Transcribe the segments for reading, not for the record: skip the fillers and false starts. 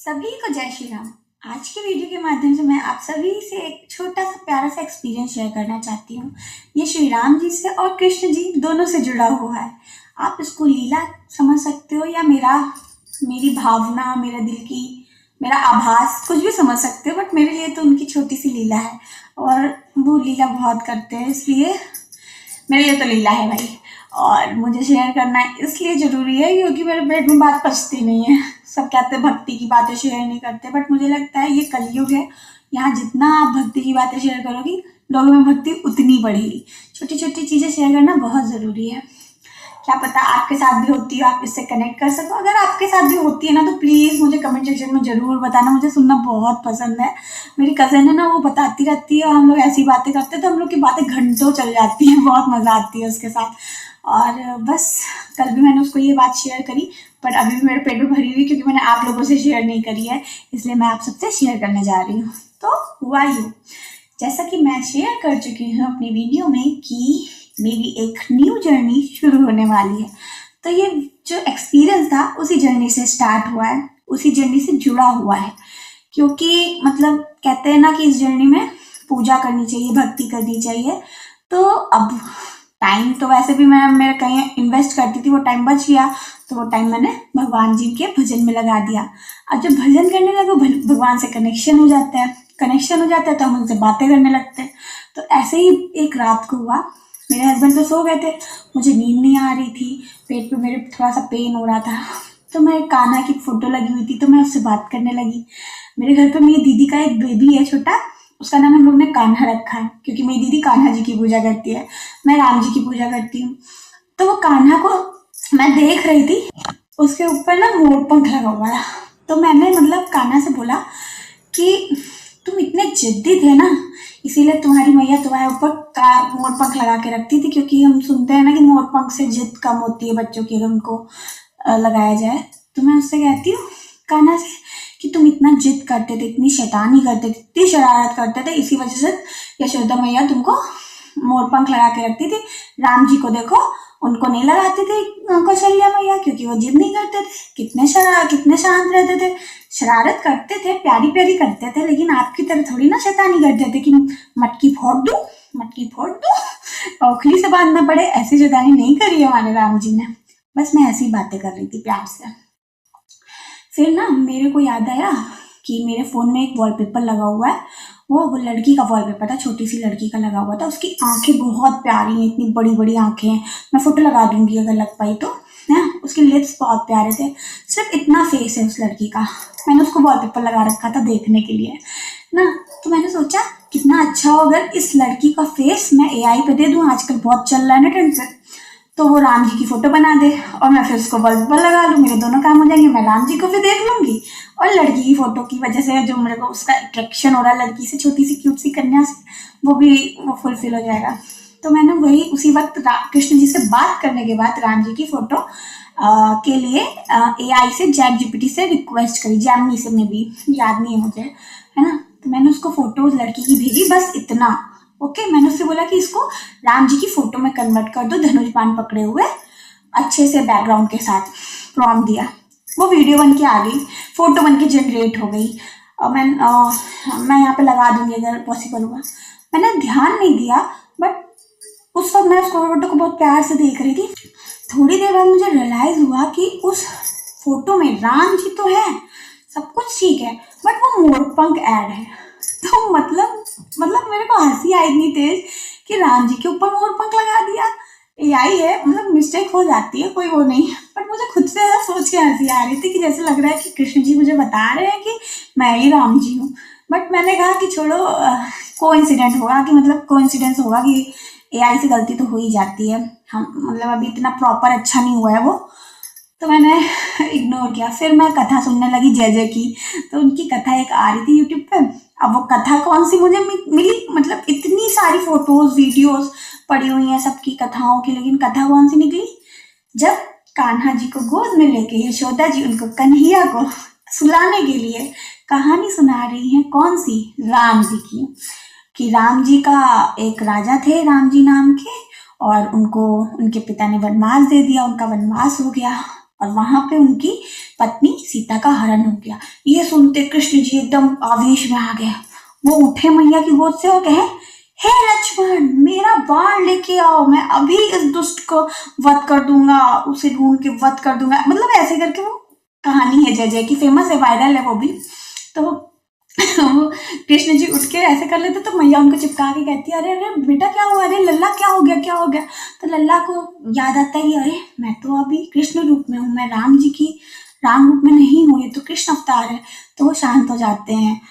सभी को जय श्री राम। आज की वीडियो के माध्यम से मैं आप सभी से एक छोटा सा प्यारा सा एक्सपीरियंस शेयर करना चाहती हूँ। ये श्री राम जी से और कृष्ण जी दोनों से जुड़ा हुआ है। आप इसको लीला समझ सकते हो या मेरी भावना, मेरे दिल की, मेरा आभास, कुछ भी समझ सकते हो, बट मेरे लिए तो उनकी छोटी सी लीला है और वो लीला बहुत करते हैं, इसलिए मेरे लिए तो लीला है भाई। और मुझे शेयर करना इसलिए ज़रूरी है क्योंकि मेरे पेट में बात पचती नहीं है। सब कहते हैं भक्ति की बातें शेयर नहीं करते, बट मुझे लगता है ये कलयुग है। यहाँ जितना आप भक्ति की बातें शेयर करोगी, लोगों में भक्ति उतनी बढ़ेगी। छोटी छोटी चीज़ें शेयर करना बहुत ज़रूरी है। क्या पता आपके साथ भी होती हो, आप इससे कनेक्ट कर सको। अगर आपके साथ भी होती है ना, तो प्लीज़ मुझे कमेंट सेक्शन में ज़रूर बताना। मुझे सुनना बहुत पसंद है। मेरी कज़न है ना, वो बताती रहती है और हम लोग ऐसी बातें करते हैं तो हम लोग की बातें घंटों चल जाती हैं। बहुत मज़ा आती है उसके साथ। और बस कल भी मैंने उसको ये बात शेयर करी, पर अभी भी मेरे पेट में भरी हुई क्योंकि मैंने आप लोगों से शेयर नहीं करी है, इसलिए मैं आप सबसे शेयर करने जा रही हूँ। तो हुआ यूँ, जैसा कि मैं शेयर कर चुकी हूँ अपनी वीडियो में कि मेरी एक न्यू जर्नी शुरू होने वाली है। तो ये जो एक्सपीरियंस था उसी जर्नी से स्टार्ट हुआ है, उसी जर्नी से जुड़ा हुआ है। क्योंकि मतलब कहते हैं ना कि इस जर्नी में पूजा करनी चाहिए, भक्ति करनी चाहिए। तो अब टाइम तो वैसे भी मैं मेरे कहीं इन्वेस्ट करती थी, वो टाइम बच गया, तो वो टाइम मैंने भगवान जी के भजन में लगा दिया। अब जब भजन करने लगो, भगवान से कनेक्शन हो जाता है, तो हम उनसे बातें करने लगते हैं। तो ऐसे ही एक रात को हुआ। मेरे हस्बैंड तो सो गए थे, मुझे नींद नहीं आ रही थी, पेट पे मेरे थोड़ा सा पेन हो रहा था। तो मैं कान्हा की फ़ोटो लगी हुई थी, तो मैं उससे बात करने लगी। मेरे घर पे मेरी दीदी का एक बेबी है छोटा, उसका नाम हम लोग ने कान्हा रखा है क्योंकि मेरी दीदी कान्हा जी की पूजा करती है, मैं राम जी की पूजा करती हूँ। तो वो कान्हा को मैं देख रही थी, उसके ऊपर ना मोर पंख लगा हुआ था। तो मैंने मतलब कान्हा से बोला कि तुम इतने जिद्दी थे ना, इसीलिए तुम्हारी मैया तुम्हारे ऊपर मोर पंख लगा के रखती थी, क्योंकि हम सुनते हैं ना कि मोर पंख से जिद कम होती है बच्चों की, अगर उनको लगाया जाए। तो मैं उससे कहती हूँ कान्हा से कि तुम इतना जिद करते थे, इतनी शैतानी करते थे, इतनी शरारत करते थे, इसी वजह से यशोदा मैया तुमको मोर पंख लगा के रखती थी। राम जी को देखो, उनको नहीं लगाती थी कौशल्या मैया, क्योंकि वो जिद नहीं करते थे, कितने शांत रहते थे, शरारत करते थे, प्यारी प्यारी करते थे, लेकिन आपकी तरह थोड़ी ना शैतानी करते थे कि मटकी फोड़ दूं औखली से बांधना पड़े। ऐसी शैतानी नहीं करी है हमारे राम जी ने। बस मैं ऐसी बातें कर रही थी प्यार से। फिर ना मेरे को याद आया कि मेरे फ़ोन में एक वॉलपेपर लगा हुआ है। वो लड़की का वॉलपेपर था, छोटी सी लड़की का लगा हुआ था। उसकी आंखें बहुत प्यारी हैं, इतनी बड़ी बड़ी आंखें हैं। मैं फ़ोटो लगा दूंगी अगर लग पाई तो। है, उसके लिप्स बहुत प्यारे थे। सिर्फ इतना फेस है उस लड़की का। मैंने उसको वॉलपेपर लगा रखा था देखने के लिए ना। तो मैंने सोचा कितना अच्छा हो अगर इस लड़की का फेस मैं एआई पे दे दूँ। आजकल बहुत चल रहा है ना ट्रेंड पे। तो वो राम जी की फोटो बना दे और मैं फिर उसको वॉलपेपर लगा लूँ, मेरे दोनों काम हो जाएंगे। मैं राम जी को भी देख लूंगी और लड़की की फोटो की वजह से जो मेरे को उसका अट्रैक्शन हो रहा है लड़की से, छोटी सी क्यूट सी कन्या से, वो फुलफिल हो जाएगा। तो मैंने वही उसी वक्त कृष्ण जी से बात करने के बाद राम जी की फोटो के लिए एआई से, ChatGPT से रिक्वेस्ट करी, जेमिनी से, में भी याद नहीं है मुझे, है ना। तो मैंने उसको फोटो लड़की की भेजी, बस इतना। ओके, मैंने उससे बोला कि इसको राम जी की फोटो में कन्वर्ट कर दो, धनुष बाण पकड़े हुए अच्छे से बैकग्राउंड के साथ। प्रॉम्प्ट दिया, वो वीडियो बन के आ गई, फोटो बन के जनरेट हो गई। और मैं यहाँ पे लगा दूंगी अगर पॉसिबल हुआ। मैंने ध्यान नहीं दिया, बट उस वक्त मैं उस फोटो को बहुत प्यार से देख रही थी। थोड़ी देर बाद मुझे रियलाइज हुआ कि उस फोटो में राम जी तो है, सब कुछ ठीक है, बट वो मोरपंख ऐड है। तो मतलब मेरे को हंसी आई इतनी तेज कि राम जी के ऊपर मोरपंख लगा दिया। एआई है, मतलब मिस्टेक हो जाती है, कोई वो नहीं। बट मुझे खुद से सोच के हंसी आ रही थी कि जैसे लग रहा है कि कृष्ण जी मुझे बता रहे हैं कि मैं ही राम जी हूँ। बट मैंने कहा कि छोड़ो, कोइंसिडेंट होगा कि मतलब कोइंसिडेंस होगा कि एआई से गलती तो हो ही जाती है। हम मतलब अभी इतना प्रॉपर अच्छा नहीं हुआ है वो, तो मैंने इग्नोर किया। फिर मैं कथा सुनने लगी जय जय की। तो उनकी कथा एक आ रही थी यूट्यूब पे। अब वो कथा कौन सी मुझे मिली, मतलब इतनी सारी फोटोज वीडियोस पड़ी हुई हैं सबकी कथाओं की, लेकिन कथा कौन सी निकली, जब कान्हा जी को गोद में लेके यशोदा जी उनको कन्हैया को सुलाने के लिए कहानी सुना रही हैं। कौन सी, राम जी की। कि राम जी का एक राजा थे राम जी नाम के, और उनको उनके पिता ने वनवास दे दिया, उनका वनवास हो गया। और वहां पे उनकी पत्नी सीता का हरण हो गया। ये सुनते कृष्ण जी एकदम आवेश में आ गए। वो उठे मैया की गोद से और कहे, हे लक्ष्मण, मेरा बाण लेके आओ, मैं अभी इस दुष्ट को वध कर दूंगा, उसे ढूंढ के वध कर दूंगा। मतलब ऐसे करके वो कहानी है जय जय की, फेमस है, वायरल है वो भी। तो वो कृष्ण जी उठ के ऐसे कर लेते तो मैया उनको चिपका के कहती है, अरे अरे बेटा क्या हुआ, अरे लल्ला क्या हो गया, क्या हो गया। तो लल्ला को याद आता है कि अरे मैं तो अभी कृष्ण रूप में हूँ, मैं राम जी की राम रूप में नहीं हूँ, ये तो कृष्ण अवतार है। तो वो शांत हो जाते हैं।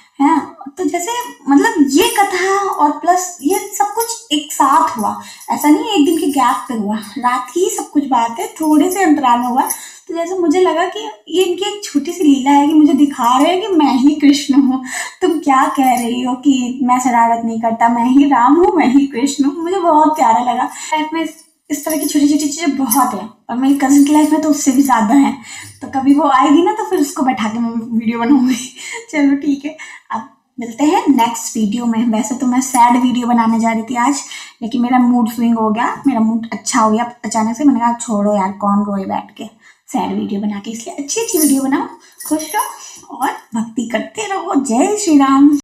तो जैसे मतलब ये कथा और प्लस ये सब कुछ एक साथ हुआ, ऐसा नहीं एक दिन के गैप पे हुआ, रात की ही सब कुछ बात है, थोड़े से अंतराल में हुआ। तो जैसे मुझे लगा कि ये इनकी एक छोटी सी लीला है कि मुझे दिखा रहे हैं कि मैं ही कृष्ण हूँ। तुम क्या कह रही हो कि मैं शरारत नहीं करता, मैं ही राम हूँ, मैं ही कृष्ण हूँ। मुझे बहुत प्यारा लगा। लाइफ में इस तरह की छोटी छोटी चीजें बहुत है, और मेरी कजिन की लाइफ में तो उससे भी ज्यादा है। तो कभी वो आएगी ना तो फिर उसको बैठा के मैं वीडियो बनाऊंगी। चलो ठीक है, अब मिलते हैं नेक्स्ट वीडियो में। वैसे तो मैं सैड वीडियो बनाने जा रही थी आज, लेकिन मेरा मूड स्विंग हो गया, मेरा मूड अच्छा हो गया अचानक से। मैंने कहा छोड़ो यार, कौन रोए बैठ के सैड वीडियो बना के, इसलिए अच्छी अच्छी वीडियो बनाओ, खुश रहो और भक्ति करते रहो। जय श्री राम।